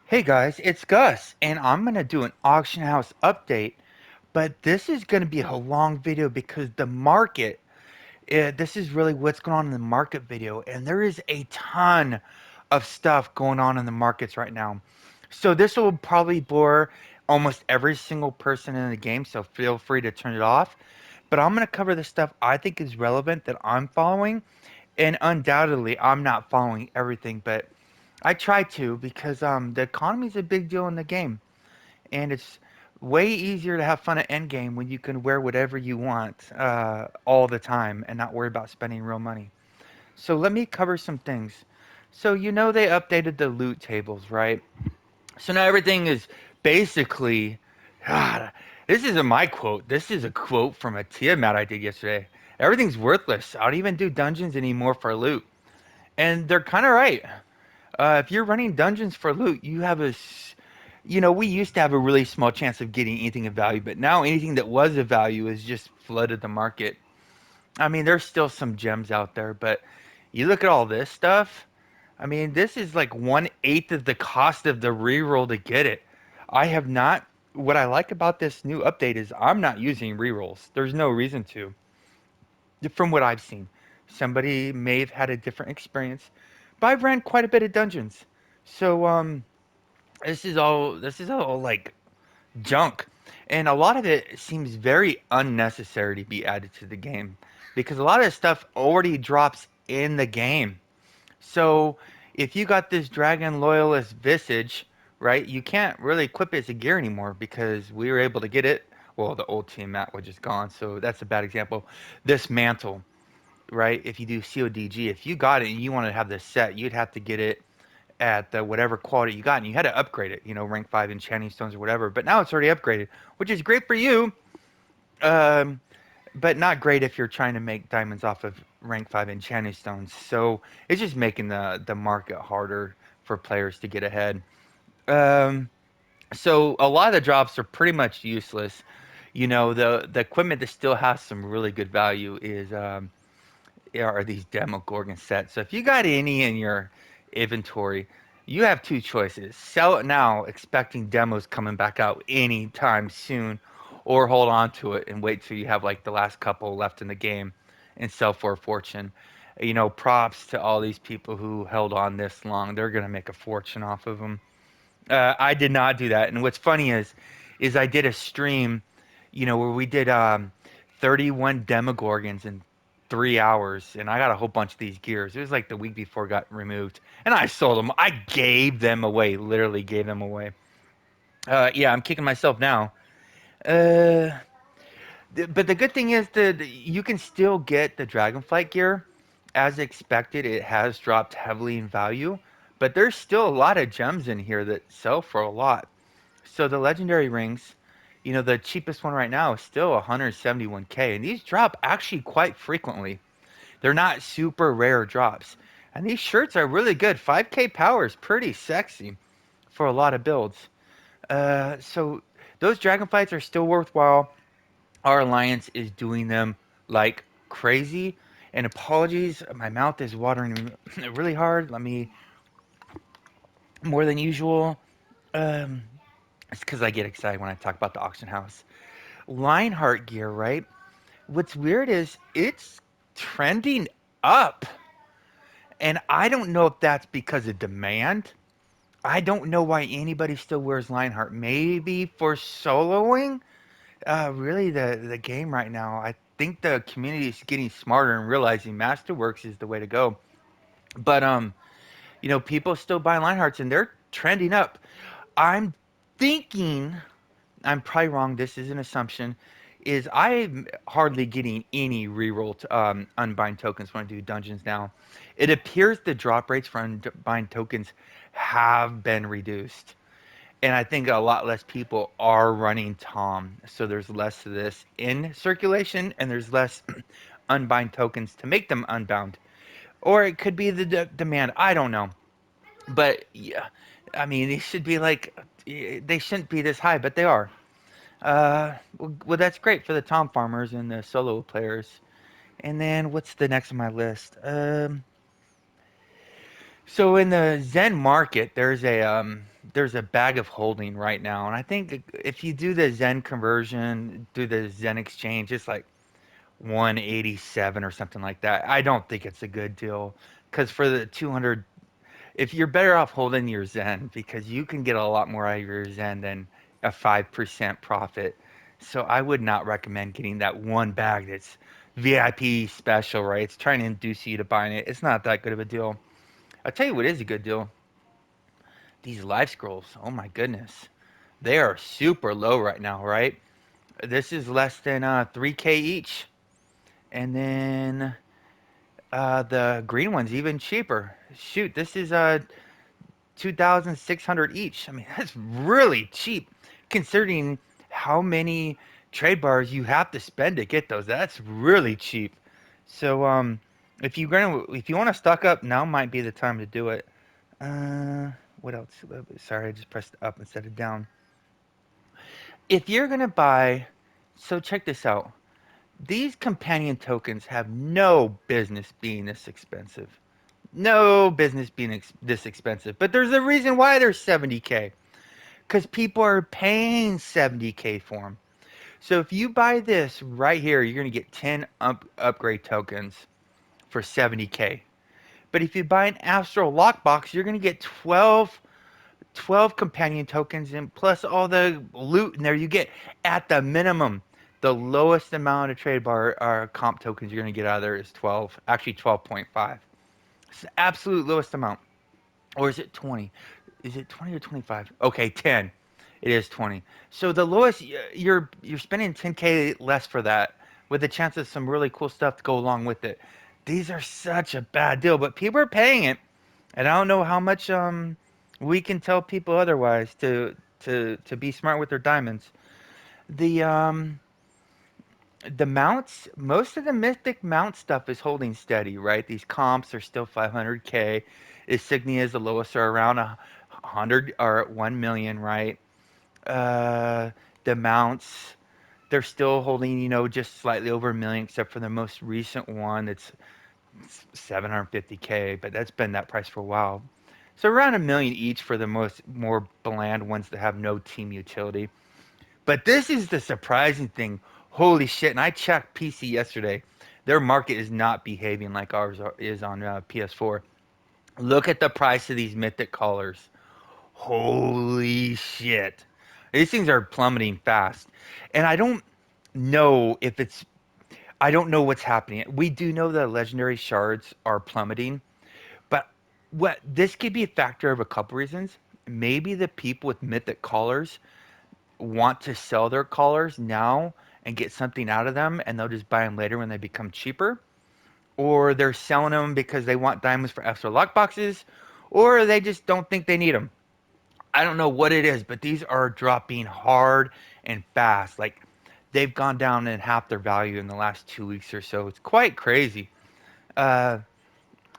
Hey guys, it's Gus, and I'm gonna do an auction house update, but this is gonna be a long video because the market, this is really what's going on in the market video, and there is a ton of stuff going on in the markets right now. So this will probably bore almost every single person in the game, so feel free to turn it off. But I'm gonna cover the stuff I think is relevant that I'm following, and undoubtedly I'm not following everything, but I try to because the economy is a big deal in the game, and it's way easier to have fun at endgame when you can wear whatever you want all the time and not worry about spending real money. So let me cover some things. So they updated the loot tables, right? So now everything is basically, God, this isn't my quote. This is a quote from a Tiamat I did yesterday. Everything's worthless. I don't even do dungeons anymore for loot, and they're kind of right. If you're running dungeons for loot, you have we used to have a really small chance of getting anything of value, but now anything that was of value is just flooded the market. I mean, there's still some gems out there, but you look at all this stuff. I mean, this is like 1/8 of the cost of the reroll to get it. I have not. What I like about this new update is I'm not using rerolls. There's no reason to, from what I've seen. Somebody may have had a different experience, but I've ran quite a bit of dungeons. So this is all like junk, and a lot of it seems very unnecessary to be added to the game because a lot of this stuff already drops in the game. So if you got this dragon loyalist visage, right, you can't really equip it as a gear anymore because we were able to get it. Well, the old team mat was just gone, so that's a bad example. This mantle, right? If you do CODG, if you got it and you want to have this set, you'd have to get it at the whatever quality you got, and you had to upgrade it, rank 5 enchanting stones or whatever. But now it's already upgraded, which is great for you, um, but not great if you're trying to make diamonds off of rank 5 enchanting stones. So it's just making the market harder for players to get ahead. Um, so a lot of the drops are pretty much useless. The equipment that still has some really good value are these Demogorgon sets. So if you got any in your inventory, you have two choices. Sell it now, expecting demos coming back out anytime soon, or hold on to it and wait till you have like the last couple left in the game and sell for a fortune. Props to all these people who held on this long. They're gonna make a fortune off of them. I did not do that. And what's funny is I did a stream, where we did 31 Demogorgons in 3 hours, and I got a whole bunch of these gears. It was like the week before it got removed, and I sold them. I gave them away, literally gave them away. Yeah, I'm kicking myself now. Uh, but the good thing is that you can still get the Dragonflight gear. As expected, it has dropped heavily in value, but there's still a lot of gems in here that sell for a lot. So the legendary rings, the cheapest one right now is still 171K, and these drop actually quite frequently. They're not super rare drops. And these shirts are really good. 5K power is pretty sexy for a lot of builds. So those dragonflights are still worthwhile. Our alliance is doing them like crazy. And apologies, my mouth is watering really hard. Let me more than usual. Um, it's because I get excited when I talk about the auction house. Lionheart gear, right? What's weird is it's trending up. And I don't know if that's because of demand. I don't know why anybody still wears Lionheart. Maybe for soloing? Really, the game right now. I think the community is getting smarter and realizing Masterworks is the way to go. But people still buy Lionhearts and they're trending up. I'm thinking I'm probably wrong. This is an assumption. Is I'm hardly getting any reroll unbind tokens when I do dungeons now. It appears the drop rates for unbind tokens have been reduced, and I think a lot less people are running Tom. So there's less of this in circulation, and there's less unbind tokens to make them unbound. Or it could be the demand. I don't know, but yeah, I mean these should be like they shouldn't be this high, but they are. Well, that's great for the Tom farmers and the solo players. And then what's the next on my list? So in the Zen market, there's a bag of holding right now, and I think if you do the Zen conversion, do the Zen exchange, it's like 187 or something like that. I don't think it's a good deal because for the 200, if you're better off holding your Zen because you can get a lot more out of your Zen than a 5% profit. So I would not recommend getting that one bag that's VIP special, right? It's trying to induce you to buying it. It's not that good of a deal. I'll tell you what is a good deal. These life scrolls. Oh my goodness. They are super low right now, right? This is less than 3K each. And then the green one's even cheaper. Shoot, this is 2,600 each. I mean, that's really cheap considering how many trade bars you have to spend to get those. That's really cheap. So if you want to stock up, now might be the time to do it. Uh, what else? Sorry, I just pressed up instead of down. If you're gonna buy, so check this out. These companion tokens have no business being this expensive. No business being this expensive. But there's a reason why they're 70K. Because people are paying 70K for them. So if you buy this right here, you're going to get 10 upgrade tokens for 70K. But if you buy an Astral Lockbox, you're going to get 12 companion tokens and plus all the loot in there you get at the minimum. The lowest amount of trade bar comp tokens you're going to get out of there is 12, actually 12.5. It's the absolute lowest amount. Or is it 20? Is it 20 or 25? Okay, 10. It is 20. So the lowest you're spending 10K less for that with the chance of some really cool stuff to go along with it. These are such a bad deal, but people are paying it, and I don't know how much we can tell people otherwise to be smart with their diamonds. The the mounts, most of the mythic mount stuff is holding steady, right? These comps are still 500K. Insignias, the lowest are around 100 or 1 million, right? Uh, the mounts, they're still holding, just slightly over a million, except for the most recent one. It's 750K, but that's been that price for a while. So around a million each for the more bland ones that have no team utility. But this is the surprising thing. Holy shit! And I checked PC yesterday. Their market is not behaving like ours is on PS4. Look at the price of these mythic collars. Holy shit! These things are plummeting fast, and I don't know if it's. I don't know what's happening. We do know that legendary shards are plummeting, but what this could be a factor of a couple reasons. Maybe the people with mythic collars want to sell their collars now and get something out of them, and they'll just buy them later when they become cheaper. Or they're selling them because they want diamonds for extra lockboxes, or they just don't think they need them. I don't know what it is, but these are dropping hard and fast. Like they've gone down in half their value in the last 2 weeks or so. It's quite crazy. Uh,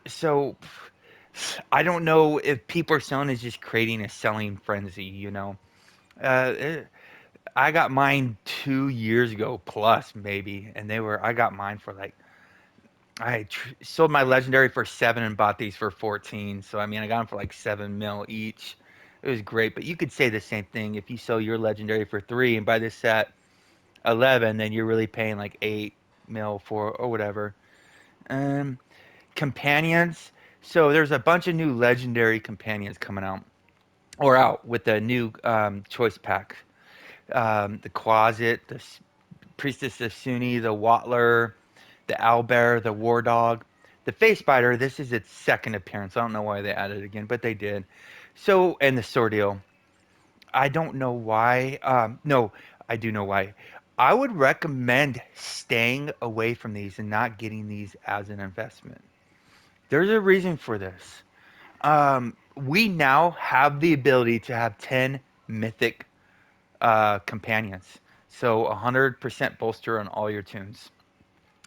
so I don't know if people are selling is just creating a selling frenzy. Uh, I got mine 2 years ago plus maybe, and I got mine for like sold my legendary for 7 and bought these for 14. So I mean, I got them for like 7 mil each. It was great, but you could say the same thing if you sell your legendary for 3 and buy this at 11, then you're really paying like 8 mil for or whatever. Um, companions. So there's a bunch of new legendary companions coming out or out with the new choice pack. The Closet, the Priestess of Sunni, the Watler, the Owlbear, the War Dog, the Face Spider. This is its second appearance. I don't know why they added it again, but they did. So, and the Sordio. I don't know why. No, I do know why. I would recommend staying away from these and not getting these as an investment. There's a reason for this. We now have the ability to have 10 mythic companions. So 100% bolster on all your tunes.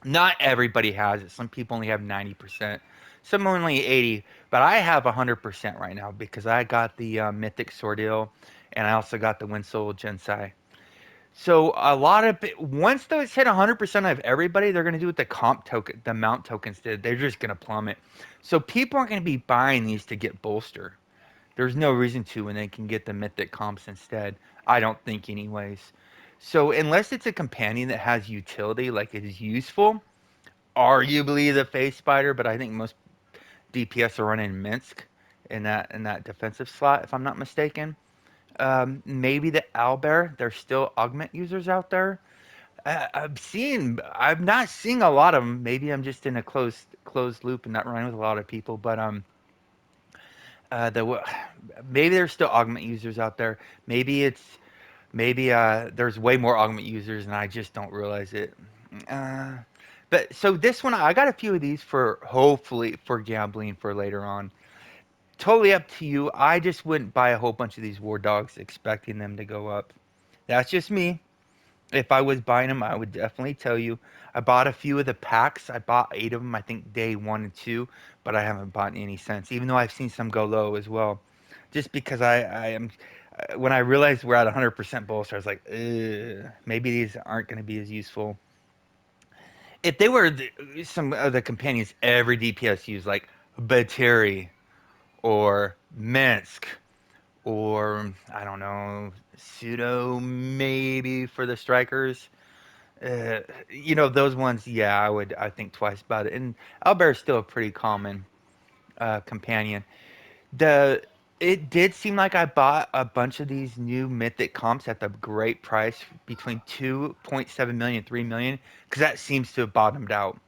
Not everybody has it. Some people only have 90%. Some only 80, but I have 100% right now because I got the Mythic Sordio and I also got the Winslow Gensai. So a lot of once those hit 100% of everybody, they're going to do what the comp token, the mount tokens did. They're just going to plummet. So people aren't going to be buying these to get bolster. There's no reason to when they can get the mythic comps instead. I don't think, anyways. So unless it's a companion that has utility, like it is useful, arguably the face spider, but I think most DPS are running Minsk in that defensive slot, if I'm not mistaken. Maybe the owlbear. There's still augment users out there. I'm not seeing a lot of them. Maybe I'm just in a closed loop and not running with a lot of people. But the maybe there's still augment users out there. Maybe there's way more augment users and I just don't realize it. Uh, but so this one, I got a few of these for hopefully for gambling for later on. Totally up to you. I just wouldn't buy a whole bunch of these war dogs expecting them to go up. That's just me. If I was buying them, I would definitely tell you. I bought a few of the packs. I bought 8 of them, I think day 1 and 2, but I haven't bought any since. Even though I've seen some go low as well, just because I am. When I realized we're at 100% bolster, I was like, ugh, maybe these aren't going to be as useful. If they were some of the companions every DPS used, like Bateri or Minsk or I don't know, Pseudo maybe for the strikers. Those ones. Yeah, I think twice about it. And Owlbear is still a pretty common companion. The It did seem like I bought a bunch of these new mythic comps at the great price between 2.7 million and 3 million because that seems to have bottomed out.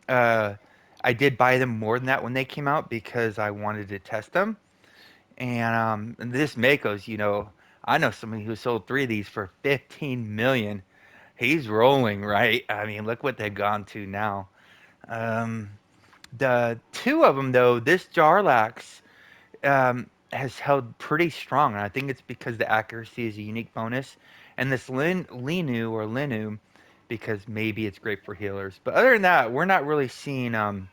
Uh, I did buy them more than that when they came out because I wanted to test them. And this Mako's, I know somebody who sold 3 of these for 15 million. He's rolling, right? I mean, look what they've gone to now. Um, the 2 of them, though, this Jarlax has held pretty strong, and I think it's because the accuracy is a unique bonus, and this Linu, because maybe it's great for healers. But other than that, we're not really seeing.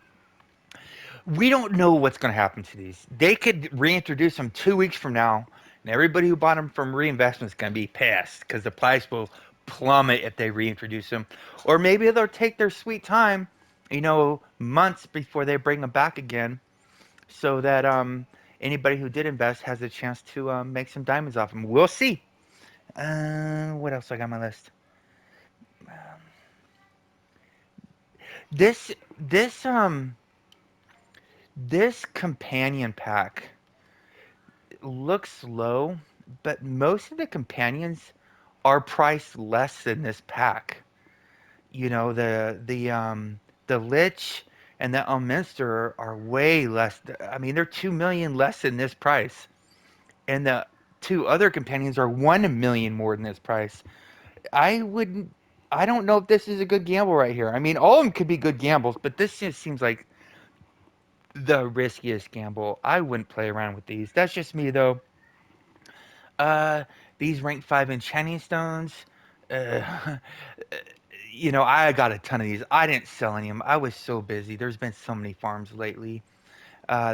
We don't know what's going to happen to these. They could reintroduce them 2 weeks from now, and everybody who bought them from reinvestment is going to be pissed because the price will plummet if they reintroduce them. Or maybe they'll take their sweet time, months before they bring them back again, so that anybody who did invest has a chance to make some diamonds off them. We'll see. What else I got on my list? This this this companion pack looks low, but most of the companions are priced less than this pack. The Lich and the Elminster are way less. I mean, they're 2 million less than this price, and the 2 other companions are 1 million more than this price. I wouldn't. I don't know if this is a good gamble right here. I mean, all of them could be good gambles, but this just seems like the riskiest gamble. I wouldn't play around with these. That's just me, though. Uh, these rank 5 enchanting stones. Uh, I got a ton of these. I didn't sell any of them. I was so busy. There's been so many farms lately.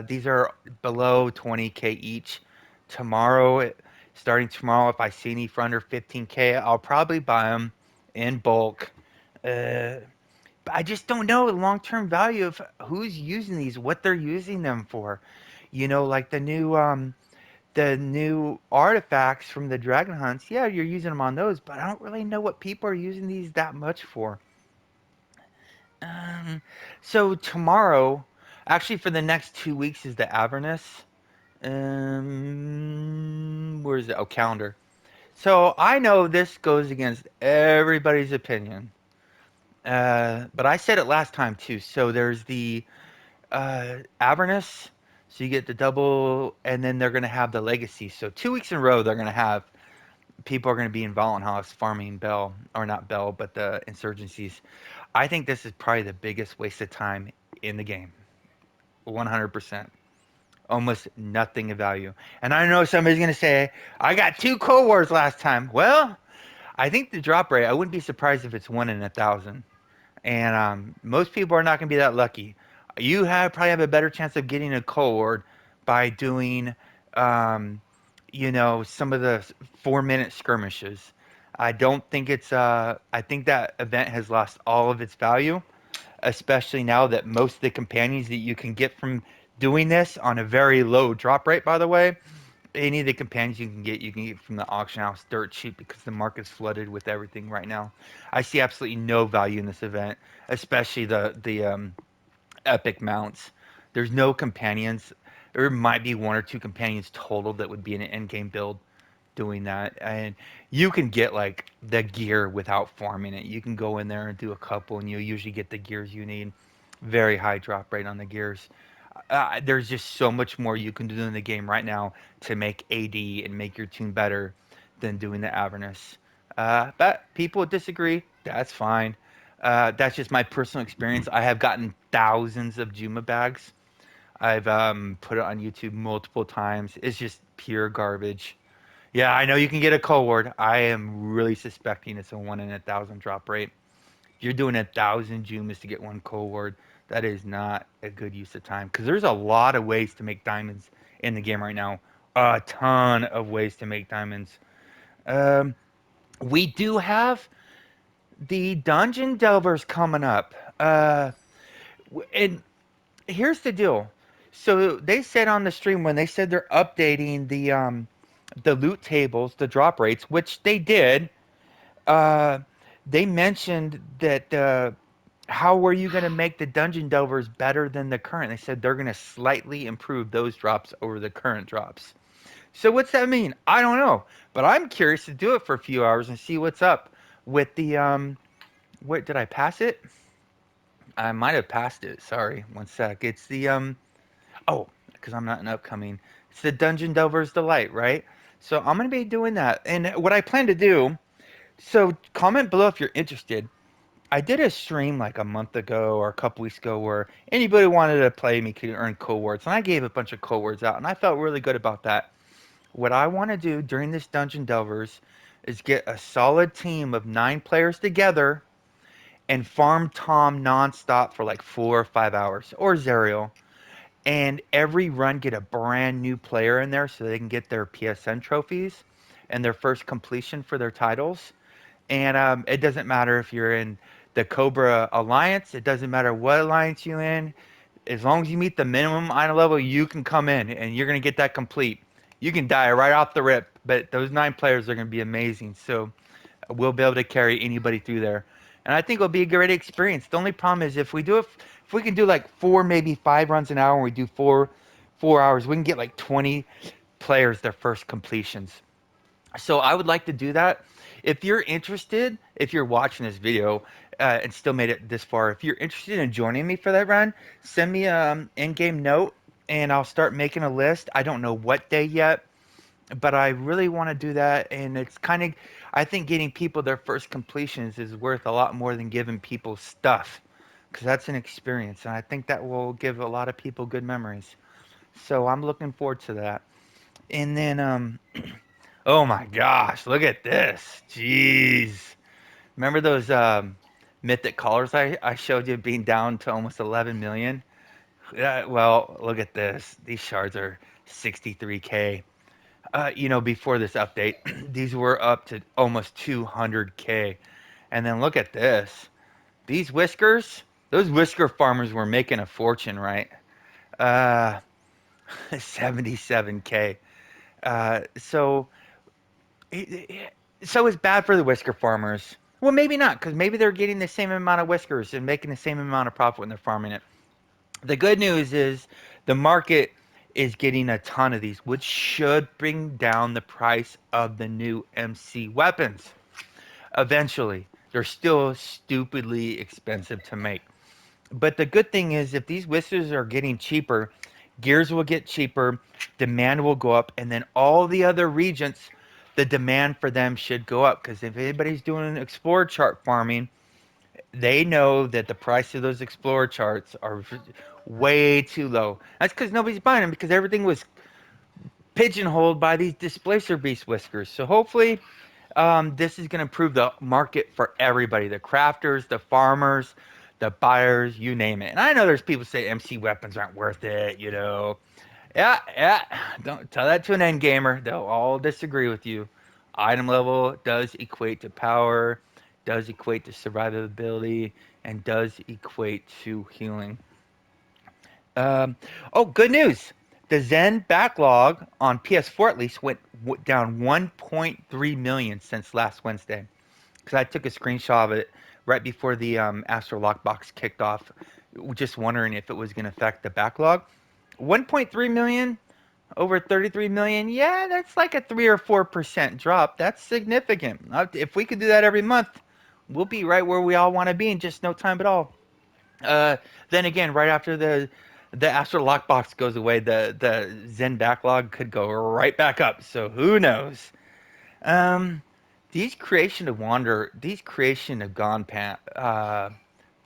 These are below 20K each. Tomorrow, starting tomorrow, if I see any for under 15K, I'll probably buy them in bulk. Uh, but I just don't know the long-term value of who's using these, what they're using them for. Like the new artifacts from the dragon hunts. Yeah, you're using them on those, but I don't really know what people are using these that much for. Um, so tomorrow, actually for the next 2 weeks is the Averness. Where is it? Oh, calendar. So I know this goes against everybody's opinion. But I said it last time too. So there's the Averness. So you get the double, and then they're going to have the legacy. So 2 weeks in a row, they're going to have people are going to be in Valenhouse farming Bell, or not Bell, but the insurgencies. I think this is probably the biggest waste of time in the game. 100%. Almost nothing of value. And I know somebody's going to say, I got 2 Cold Wars last time. Well, I think the drop rate, I wouldn't be surprised if it's 1 in 1,000. And most people are not going to be that lucky. Probably have a better chance of getting a Cold by doing, um, some of the 4 minute skirmishes. I don't think it's. I think that event has lost all of its value, especially now that most of the companions that you can get from doing this on a very low drop rate, by the way. Any of the companions you can get from the auction house dirt cheap because the market's flooded with everything right now. I see absolutely no value in this event, especially the epic mounts. There's no companions. There might be one or two companions total that would be in an end game build doing that. And you can get like the gear without farming it. You can go in there and do a couple, and you'll usually get the gears you need. Very high drop rate on the gears. There's just so much more you can do in the game right now to make AD and make your tune better than doing the Averness. But people disagree. That's fine. That's just my personal experience. I have gotten thousands of Juma bags. I've put it on YouTube multiple times. It's just pure garbage. Yeah, I know you can get a cohort. I am really suspecting it's a 1 in 1,000 drop rate. You're doing 1,000 Jumas to get one cohort. That is not a good use of time because there's a lot of ways to make diamonds in the game right now. A ton of ways to make diamonds. Um, we do have the Dungeon Delvers coming up. And here's the deal. So they said on the stream when they said they're updating the loot tables, the drop rates, which they did. Uh, they mentioned that how were you going to make the dungeon delvers better than the current? They said they're going to slightly improve those drops over the current drops. So what's that mean? I don't know, but I'm curious to do it for a few hours and see what's up with the What did I pass it? I might have passed it. Sorry, one sec. It's the oh, because I'm not an upcoming. It's the Dungeon Delvers Delight, right? So I'm gonna be doing that, and what I plan to do. So comment below if you're interested. I did a stream like a month ago or a couple weeks ago where anybody wanted to play me could earn cohorts, and I gave a bunch of cohorts out, and I felt really good about that. What I want to do during this Dungeon Delvers is get a solid team of 9 players together and farm Tom nonstop for like 4 or 5 hours, or Zerial, and every run get a brand new player in there so they can get their PSN trophies and their first completion for their titles. And it doesn't matter if you're in the Cobra Alliance. It doesn't matter what alliance you're in. As long as you meet the minimum item level, you can come in and you're going to get that complete. You can die right off the rip, but those 9 players are going to be amazing. So we'll be able to carry anybody through there. And I think it'll be a great experience. The only problem is if we do it, if we can do like 4, maybe 5 runs an hour, and we do 4 hours, we can get like 20 players their first completions. So I would like to do that. If you're interested, if you're watching this video and still made it this far, if you're interested in joining me for that run, send me an in-game note and I'll start making a list. I don't know what day yet, but I really want to do that. And it's kind of, I think getting people their first completions is worth a lot more than giving people stuff because that's an experience. And I think that will give a lot of people good memories. So I'm looking forward to that. And then, oh my gosh, look at this. Jeez. Remember those mythic collars I showed you being down to almost 11 million? Yeah, well, look at this. These shards are 63K. Before this update, these were up to almost 200K. And then look at this. These whiskers, those whisker farmers were making a fortune, right? Uh, 77K. So so it's bad for the whisker farmers. Well, maybe not, because maybe they're getting the same amount of whiskers and making the same amount of profit when they're farming it. The good news is the market is getting a ton of these, which should bring down the price of the new MC weapons. Eventually, they're still stupidly expensive to make. But the good thing is, if these whiskers are getting cheaper, gears will get cheaper, demand will go up, and then all the other regions, the demand for them should go up. Because if anybody's doing explorer chart farming, they know that the price of those explorer charts are way too low. That's because nobody's buying them because everything was pigeonholed by these displacer beast whiskers. So hopefully, this is going to improve the market for everybody: the crafters, the farmers, the buyers, you name it. And I know there's people say MC weapons aren't worth it, you know. Yeah, yeah. Don't tell that to an end gamer. They'll all disagree with you. Item level does equate to power, does equate to survivability, and does equate to healing. Um, oh, good news. The Zen backlog on PS4 at least went down 1.3 million since last Wednesday. Because I took a screenshot of it right before the Astro Lockbox kicked off, just wondering if it was going to affect the backlog. 1.3 million over 33 million. Yeah, that's like a 3 or 4% drop. That's significant. If we could do that every month, we'll be right where we all want to be in just no time at all. Uh, then again, right after the Astro Lockbox goes away, the Zen backlog could go right back up. So who knows? Um, these creation of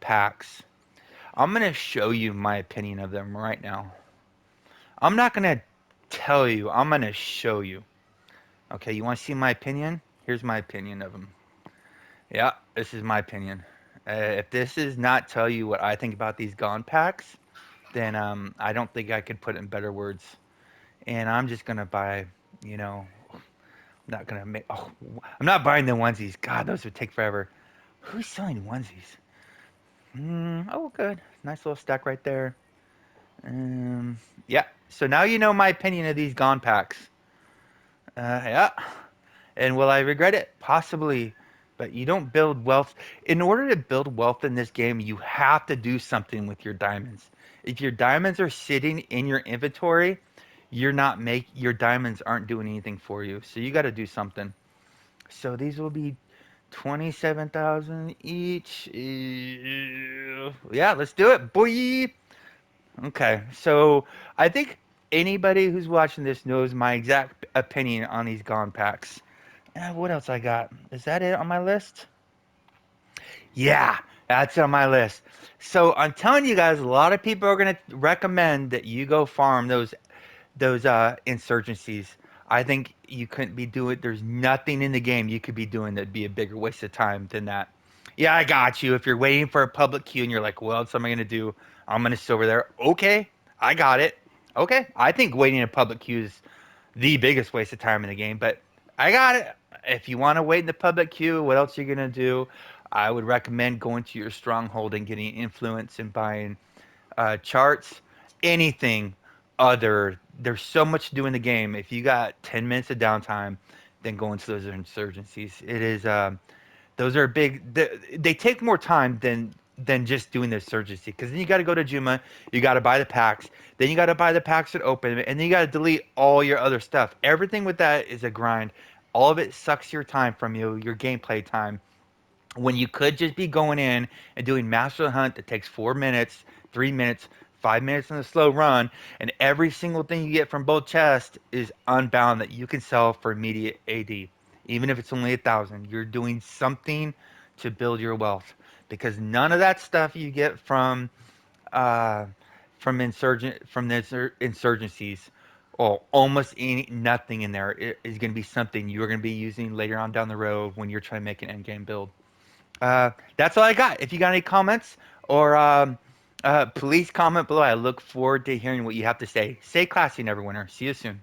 packs. I'm gonna show you my opinion of them right now. I'm not gonna tell you. I'm gonna show you. Okay, you want to see my opinion? Here's my opinion of them. Yeah, this is my opinion. If this does not tell you what I think about these Gone packs, then I don't think I could put it in better words. And I'm just gonna buy, you know, I'm not gonna make. Oh, I'm not buying the onesies. God, those would take forever. Who's selling onesies? Oh, good. Nice little stack right there. Yeah. So now you know my opinion of these Gone packs. Yeah. And will I regret it? Possibly. But you don't build wealth. In order to build wealth in this game, you have to do something with your diamonds. If your diamonds are sitting in your inventory, your diamonds aren't doing anything for you. So you got to do something. So these will be 27,000 each. Yeah, let's do it, boy. Okay. So I think anybody who's watching this knows my exact opinion on these Gone packs. What else I got? Is that it on my list? Yeah, that's on my list. So I'm telling you guys, a lot of people are gonna recommend that you go farm those insurgencies. I think you couldn't be doing. There's nothing in the game you could be doing that'd be a bigger waste of time than that. Yeah, I got you. If you're waiting for a public queue and you're like, "Well, what am I gonna do? I'm gonna sit over there." Okay, I got it. Okay, I think waiting in a public queue is the biggest waste of time in the game, but I got it. If you want to wait in the public queue, what else are you gonna do? I would recommend going to your stronghold and getting influence and buying charts, anything other. There's so much to do in the game. If you got 10 minutes of downtime, then go into those insurgencies. Those are big. They take more time than just doing the insurgency because then you got to go to Juma, you got to buy the packs, then you got to buy the packs that open, and then you got to delete all your other stuff. Everything with that is a grind. All of it sucks your time from you, your gameplay time when you could just be going in and doing master hunt that takes 4 minutes, 3 minutes, 5 minutes in the slow run, and every single thing you get from both chests is unbound that you can sell for immediate AD, even if it's only 1,000. You're doing something to build your wealth because none of that stuff you get uh, from the insurgencies. Or almost nothing in there is going to be something you're going to be using later on down the road when you're trying to make an end game build. That's all I got. If you got any comments or please comment below. I look forward to hearing what you have to say. Stay classy, Neverwinter. See you soon.